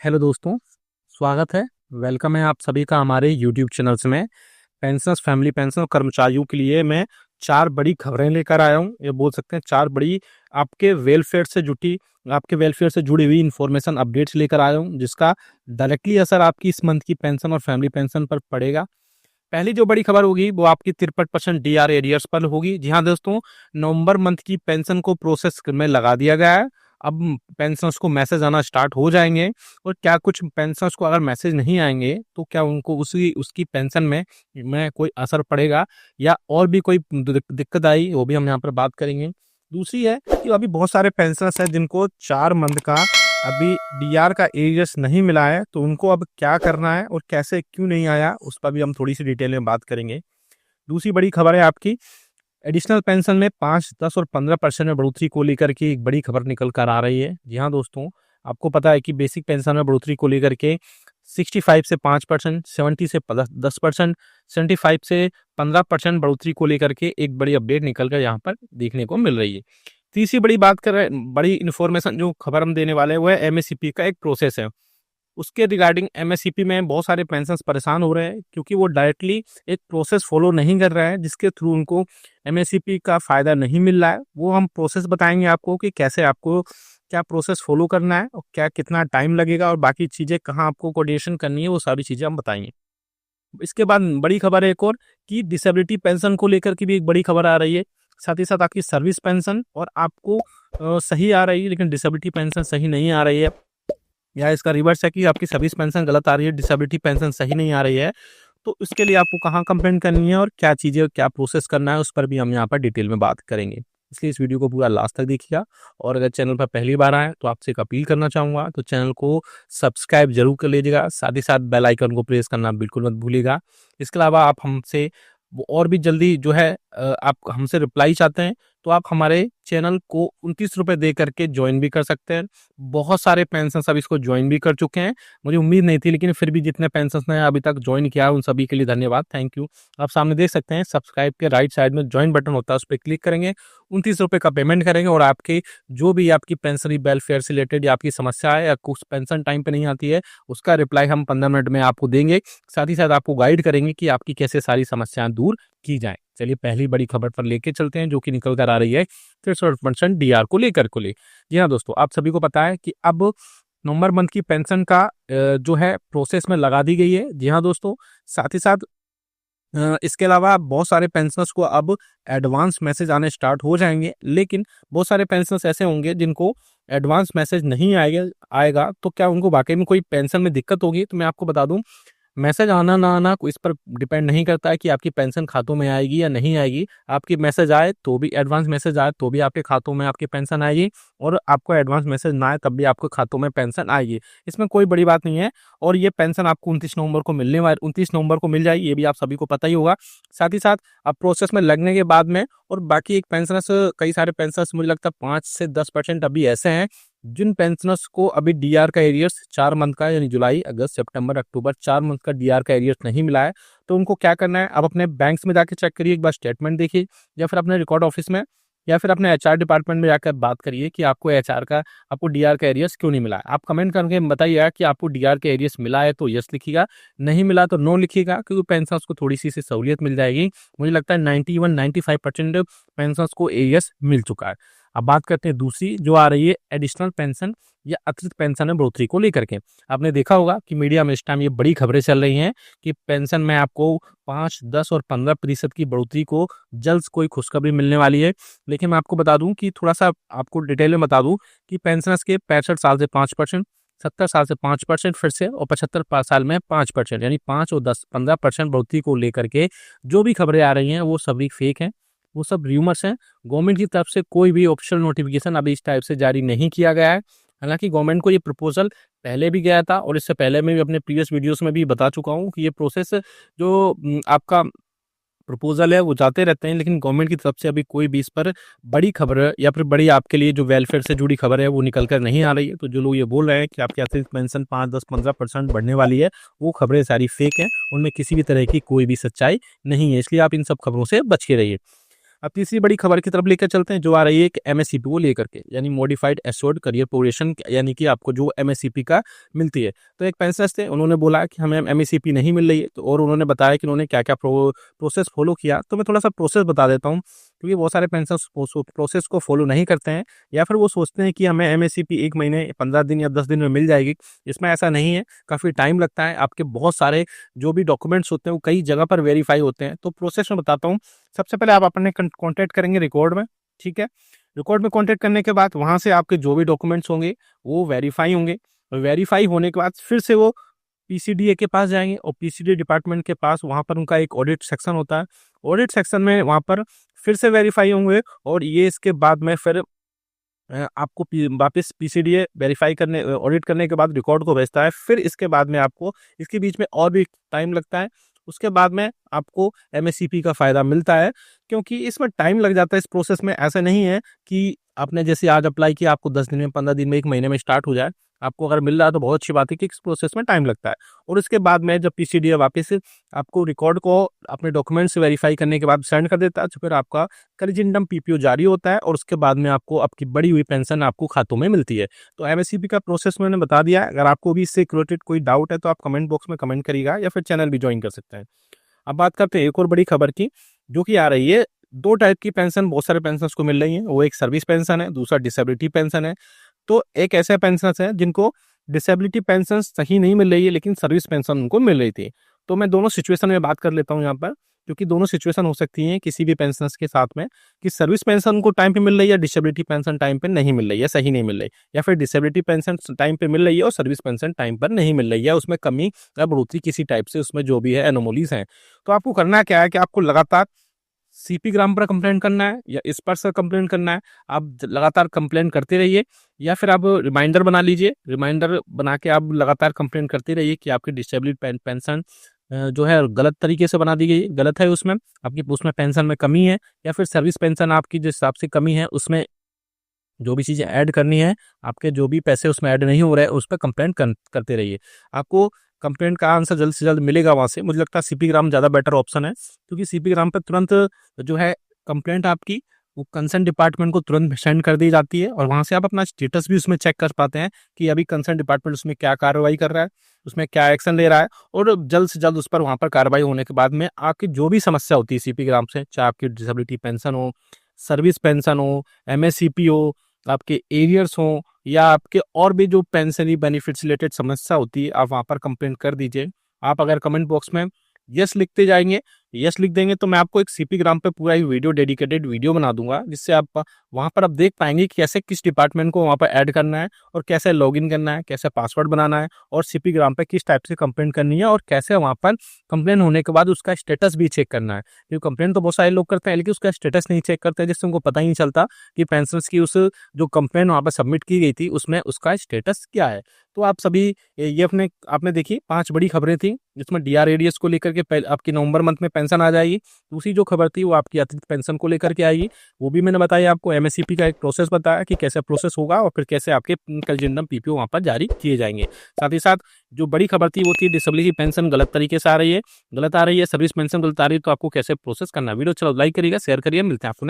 Hello दोस्तों, स्वागत है। वेलकम है आप सभी का हमारे यूट्यूब चैनल्स में। पेंशनर्स, फैमिली पेंशन और कर्मचारियों के लिए मैं 4 बड़ी खबरें लेकर आया हूँ। ये बोल सकते हैं 4 बड़ी आपके वेलफेयर से जुड़ी हुई इन्फॉर्मेशन अपडेट्स लेकर आया हूँ, जिसका डायरेक्टली असर आपकी इस मंथ की पेंशन और फैमिली पेंशन पर पड़ेगा। पहली जो बड़ी खबर होगी वो आपकी 63% डीआर एरियर्स पर होगी। जी हाँ दोस्तों, नवंबर मंथ की पेंशन को प्रोसेस में लगा दिया गया है। अब पेंशनर्स को मैसेज आना स्टार्ट हो जाएंगे। और क्या कुछ पेंशनर्स को अगर मैसेज नहीं आएंगे तो क्या उनको उसकी पेंशन में कोई असर पड़ेगा या और भी कोई दिक्कत आई, वो भी हम यहाँ पर बात करेंगे। दूसरी है कि अभी बहुत सारे पेंशनर्स हैं जिनको 4 मंथ का अभी डीआर का एरियर्स नहीं मिला है, तो उनको अब क्या करना है और कैसे क्यों नहीं आया, उस पर भी हम थोड़ी सी डिटेल में बात करेंगे। दूसरी बड़ी खबर है आपकी एडिशनल पेंशन में 5, 10 और 15% में बढ़ोतरी को लेकर के एक बड़ी खबर निकल कर आ रही है। जी हाँ दोस्तों, आपको पता है कि बेसिक पेंशन में बढ़ोतरी को लेकर के 65 से 5%, 70 से 10%, 75 से 15% बढ़ोतरी को लेकर के एक बड़ी अपडेट निकल कर यहाँ पर देखने को मिल रही है। तीसरी बड़ी इन्फॉर्मेशन जो खबर हम देने वाले हैं वो है एमएससीपी का एक प्रोसेस है। उसके रिगार्डिंग एमएससीपी में बहुत सारे पेंशनर्स परेशान हो रहे हैं क्योंकि वो डायरेक्टली एक प्रोसेस फॉलो नहीं कर रहे हैं, जिसके थ्रू उनको एमएससीपी का फ़ायदा नहीं मिल रहा है। वो हम प्रोसेस बताएंगे आपको कि कैसे आपको क्या प्रोसेस फॉलो करना है और क्या कितना टाइम लगेगा और बाकी चीज़ें कहाँ आपको कोऑर्डिनेशन करनी है, वो सारी चीज़ें हम बताएंगे। इसके बाद बड़ी खबर है एक और कि डिसेबिलिटी पेंशन को लेकर की भी एक बड़ी खबर आ रही है। साथ ही साथ आपकी सर्विस पेंशन और आपको सही आ रही है लेकिन डिसेबिलिटी पेंशन सही नहीं आ रही है, या इसका रिवर्स है कि आपकी सर्विस पेंशन गलत आ रही है, डिसेबिलिटी पेंशन सही नहीं आ रही है। तो इसके लिए आपको कहाँ कंप्लेंट करनी है और क्या चीज़ें, क्या प्रोसेस करना है, उस पर भी हम यहाँ पर डिटेल में बात करेंगे। इसलिए इस वीडियो को पूरा लास्ट तक देखिएगा। और अगर चैनल पर पहली बार आए तो आपसे एक अपील करना चाहूँगा, तो चैनल को सब्सक्राइब जरूर कर लीजिएगा। साथ ही साथ बेल आइकन को प्रेस करना बिल्कुल मत भूलिएगा। इसके अलावा आप हमसे वो और भी जल्दी जो है आप हमसे रिप्लाई चाहते हैं तो आप हमारे चैनल को 29 रुपये दे करके ज्वाइन भी कर सकते हैं। बहुत सारे पेंशन अब इसको ज्वाइन भी कर चुके हैं। मुझे उम्मीद नहीं थी, लेकिन फिर भी जितने पेंशन ने अभी तक ज्वाइन किया उन सभी के लिए धन्यवाद, थैंक यू। आप सामने देख सकते हैं सब्सक्राइब के राइट साइड में ज्वाइन बटन होता है, उस पर क्लिक करेंगे, 29 रुपये का पेमेंट करेंगे और आपके जो भी आपकी पेंशन वेलफेयर से रिलेटेड या आपकी समस्या है या कुछ पेंशन टाइम पे नहीं आती है, उसका रिप्लाई हम 15 मिनट में आपको देंगे। साथ ही साथ आपको गाइड करेंगे कि आपकी कैसे सारी समस्याएं दूर की जाएं। चलिए पहली बड़ी खबर पर लेके चलते हैं जो कि निकल कर आ रही है 63% डीआर को लेकर को ले। जी हाँ दोस्तों, आप सभी को पता है कि अब नवंबर मंथ की पेंशन का जो है प्रोसेस में लगा दी गई है। जी हाँ दोस्तों, साथ ही साथ इसके अलावा बहुत सारे पेंशनर्स को अब एडवांस मैसेज आने स्टार्ट हो जाएंगे, लेकिन बहुत सारे पेंशनर्स ऐसे होंगे जिनको एडवांस मैसेज नहीं आएगा तो क्या उनको वाकई में कोई पेंशन में दिक्कत होगी? तो मैं आपको बता दूं, मैसेज आना ना आना इस पर डिपेंड नहीं करता है कि आपकी पेंशन खातों में आएगी या नहीं आएगी। आपकी मैसेज आए तो भी, एडवांस मैसेज आए तो भी आपके खातों में आपकी पेंशन आएगी, और आपको एडवांस मैसेज ना आए तब भी आपके खातों में पेंशन आएगी। इसमें कोई बड़ी बात नहीं है। और ये पेंशन आपको 29 नवंबर को 29 नवंबर को मिल जाएगी, ये भी आप सभी को पता ही होगा। साथ ही साथ अब प्रोसेस में लगने के बाद में और बाकी एक पेंशनर्स, कई सारे पेंशनर्स मुझे लगता है 5 से 10% अभी ऐसे हैं जिन पेंशनर्स को अभी डीआर का एरियर्स 4 मंथ का, यानी जुलाई, अगस्त, सितंबर, अक्टूबर 4 मंथ का डीआर का एरियर्स नहीं मिला है। तो उनको क्या करना है, अब अपने बैंक्स में जाके चेक करिए, एक बार स्टेटमेंट देखिए, या फिर अपने रिकॉर्ड ऑफिस में या फिर अपने एचआर डिपार्टमेंट में जाकर बात करिए कि आपको डीआर का एरियर्स क्यों नहीं मिला है। आप कमेंट करके बताइएगा कि आपको डीआर का एरियर्स मिला है तो यस लिखिएगा, नहीं मिला तो नो लिखिएगा, क्योंकि पेंशनर्स को थोड़ी सी सहूलियत मिल जाएगी। मुझे लगता है 91-95% पेंशनर्स को एरियर्स मिल चुका है। अब बात करते हैं दूसरी जो आ रही है एडिशनल पेंशन या अतिरिक्त पेंशन में बढ़ोतरी को लेकर के। आपने देखा होगा कि मीडिया में इस टाइम ये बड़ी खबरें चल रही हैं कि पेंशन में आपको 5, 10 और 15% की बढ़ोतरी को जल्द कोई खुशखबरी मिलने वाली है। लेकिन मैं आपको बता दूं कि थोड़ा सा आपको डिटेल में बता दूं कि पेंशनर्स के 65 साल से 5%, 70 साल से 5% फिर से, और 75 साल में 5%, यानी 5 और 10, 15% बढ़ोतरी को लेकर के जो भी खबरें आ रही हैं वो सभी फेक हैं, वो सब र्यूमर्स हैं। गवर्नमेंट की तरफ से कोई भी ऑफिशियल नोटिफिकेशन अभी इस टाइप से जारी नहीं किया गया है। हालांकि गवर्नमेंट को ये प्रपोजल पहले भी गया था और इससे पहले मैं भी अपने प्रीवियस वीडियोस में भी बता चुका हूँ कि ये प्रोसेस जो आपका प्रपोजल है वो जाते रहते हैं, लेकिन गवर्नमेंट की तरफ से अभी कोई भी इस पर बड़ी खबर या फिर बड़ी आपके लिए जो वेलफेयर से जुड़ी खबर है वो निकल कर नहीं आ रही है। तो जो लोग ये बोल रहे हैं कि आपकी अतिरिक्त पेंशन 5, 10, 15% बढ़ने वाली है, वो खबरें सारी फेक हैं, उनमें किसी भी तरह की कोई भी सच्चाई नहीं है। इसलिए आप इन सब खबरों से बच के रहिए। अब तीसरी बड़ी खबर की तरफ लेकर चलते हैं, जो आ रही है एक एमएससीपी को लेकर के, यानी मॉडिफाइड एश्योर्ड करियर प्रोग्रेशन, यानी कि आपको जो एमएससीपी का मिलती है। तो एक पेंशनर्स थे, उन्होंने बोला कि हमें एमएससीपी नहीं मिल रही है, तो और उन्होंने बताया कि उन्होंने क्या क्या प्रोसेस फॉलो किया। तो मैं थोड़ा सा प्रोसेस बता देता हूँ, क्योंकि बहुत सारे पेंशनर्स प्रोसेस को फॉलो नहीं करते हैं, या फिर वो सोचते हैं कि हमें एमएससीपी 1 महीने, 15 दिन या 10 दिन में मिल जाएगी। इसमें ऐसा नहीं है, काफ़ी टाइम लगता है। आपके बहुत सारे जो भी डॉक्यूमेंट्स होते हैं वो कई जगह पर वेरीफाई होते हैं। तो प्रोसेस में बताता हूँ। सबसे पहले आप अपने कॉन्टैक्ट करेंगे रिकॉर्ड में, ठीक है। रिकॉर्ड में कॉन्टैक्ट करने के बाद वहाँ से आपके जो भी डॉक्यूमेंट्स होंगे वो वेरीफाई होंगे। वेरीफाई होने के बाद फिर से वो पीसीडीए के पास जाएंगे, और पीसीडीए डिपार्टमेंट के पास वहाँ पर उनका एक ऑडिट सेक्शन होता है। ऑडिट सेक्शन में वहाँ पर फिर से वेरीफाई होंगे, और ये इसके बाद में फिर आपको वापस पीसीडीए वेरीफाई करने, ऑडिट करने के बाद रिकॉर्ड को भेजता है। फिर इसके बाद में आपको, इसके बीच में और भी टाइम लगता है। उसके बाद में आपको एमएससीपी का फ़ायदा मिलता है, क्योंकि इसमें टाइम लग जाता है इस प्रोसेस में। ऐसा नहीं है कि आपने जैसे आज अप्लाई किया, आपको 10 दिन में, 15 दिन में, 1 महीने में स्टार्ट हो जाए। आपको अगर मिल रहा है तो बहुत अच्छी बात है कि इस प्रोसेस में टाइम लगता है। और इसके बाद में जब पीसीडीए वापस आपको रिकॉर्ड को अपने डॉक्यूमेंट से वेरीफाई करने के बाद सेंड कर देता है, तो फिर आपका करिजेंडम पीपीओ जारी होता है, और उसके बाद में आपको आपकी बढ़ी हुई पेंशन आपको खातों में मिलती है। तो एमएससीपी का प्रोसेस मैंने बता दिया है। अगर आपको भी इससे रिलेटेड कोई डाउट है तो आप कमेंट बॉक्स में कमेंट करिएगा, या फिर चैनल भी ज्वाइन कर सकते हैं। अब बात करते हैं एक और बड़ी खबर की, जो कि आ रही है। 2 टाइप की पेंशन बहुत सारे पेंशनर्स को मिल रही है। वो एक सर्विस पेंशन है, दूसरा डिसेबिलिटी पेंशन है। तो एक ऐसे पेंशनर्स हैं जिनको डिसेबिलिटी पेंशन सही नहीं मिल रही है, लेकिन सर्विस पेंशन उनको मिल रही थी। तो मैं दोनों सिचुएशन में बात कर लेता हूँ यहाँ पर, क्योंकि दोनों सिचुएशन हो सकती हैं किसी भी पेंशनर्स के साथ में, कि सर्विस पेंशन उनको टाइम पे मिल रही है, डिसेबिलिटी पेंशन टाइम पे नहीं मिल रही है, सही नहीं मिल रही, या फिर डिसेबिलिटी पेंशन टाइम पे मिल रही है और सर्विस पेंशन टाइम पर नहीं मिल रही है, उसमें कमी या बढ़ोतरी किसी टाइप से उसमें जो भी है एनोमलीज हैं। तो आपको करना क्या है कि आपको लगातार सीपी ग्राम पर कंप्लेंट करना है, या इस पर से कंप्लेंट करना है। आप लगातार कंप्लेंट करते रहिए, या फिर आप रिमाइंडर बना लीजिए। रिमाइंडर बना के आप लगातार कंप्लेंट करते रहिए कि आपकी डिसेबिलिटी पेंशन जो है गलत तरीके से बना दी गई, गलत है, उसमें आपकी उसमें पेंशन में कमी है, या फिर सर्विस पेंशन आपकी जिस हिसाब से कमी है उसमें जो भी चीज़ें ऐड करनी है, आपके जो भी पैसे उसमें ऐड नहीं हो रहे हैं, उस पर कंप्लेंट करते रहिए। आपको कंप्लेंट का आंसर जल्द से जल्द मिलेगा वहाँ से। मुझे लगता है सीपी ग्राम ज़्यादा बेटर ऑप्शन है, क्योंकि सीपी ग्राम पर तुरंत जो है कंप्लेंट आपकी वो कंसर्न डिपार्टमेंट को तुरंत सेंड कर दी जाती है, और वहाँ से आप अपना स्टेटस भी उसमें चेक कर पाते हैं कि अभी कंसर्न डिपार्टमेंट उसमें क्या कार्रवाई कर रहा है, उसमें क्या एक्शन ले रहा है। और जल्द से जल्द उस पर वहाँ पर कार्रवाई होने के बाद में आपकी जो भी समस्या होती है सीपी ग्राम से, चाहे आपकी डिसेबिलिटी पेंशन हो, सर्विस पेंशन हो, एमएससीपी हो, आपके एरियर्स हों, या आपके और भी जो पेंशनरी बेनिफिट्स रिलेटेड समस्या होती है, आप वहाँ पर कंप्लेंट कर दीजिए। आप अगर कमेंट बॉक्स में यस लिखते जाएंगे, यस लिख देंगे, तो मैं आपको एक सीपी ग्राम पे पूरा ही वीडियो, डेडिकेटेड वीडियो बना दूंगा, जिससे आप वहाँ पर आप देख पाएंगे कि कैसे किस डिपार्टमेंट को वहाँ पर ऐड करना है, और कैसे लॉगिन करना है, कैसे पासवर्ड बनाना है, और सीपी ग्राम पे किस टाइप से कंप्लेंट करनी है, और कैसे वहाँ पर कंप्लेंट होने के बाद उसका स्टेटस भी चेक करना है। क्योंकि कंप्लेंट तो बहुत सारे लोग करते हैं, लेकिन उसका स्टेटस नहीं चेक करते, जिससे उनको पता ही नहीं चलता कि पेंशनर्स की उस जो कंप्लेंट वहाँ पर सबमिट की गई थी उसमें उसका स्टेटस क्या है। तो आप सभी ये अपने आपने देखी 5 बड़ी खबरें थी, जिसमें डीआर एरियर्स को लेकर के आपकी नवंबर मंथ में पेंशन आ जाएगी। दूसरी जो खबर थी वो आपकी अतिरिक्त पेंशन को लेकर के आएगी, वो भी मैंने बताया आपको। एमएससीपी का एक प्रोसेस बताया कि कैसे प्रोसेस होगा, और फिर कैसे आपके कंजेंडम पीपीओ वहाँ पर जारी किए जाएंगे। साथ ही साथ जो बड़ी खबर थी वो थी डिसेबिलिटी पेंशन गलत तरीके से आ रही है, गलत आ रही है, सर्विस पेंशन गलत आ रही है, तो आपको कैसे प्रोसेस करना है। वीडियो चलो लाइक करिएगा, शेयर करिए, मिलते हैं आपको।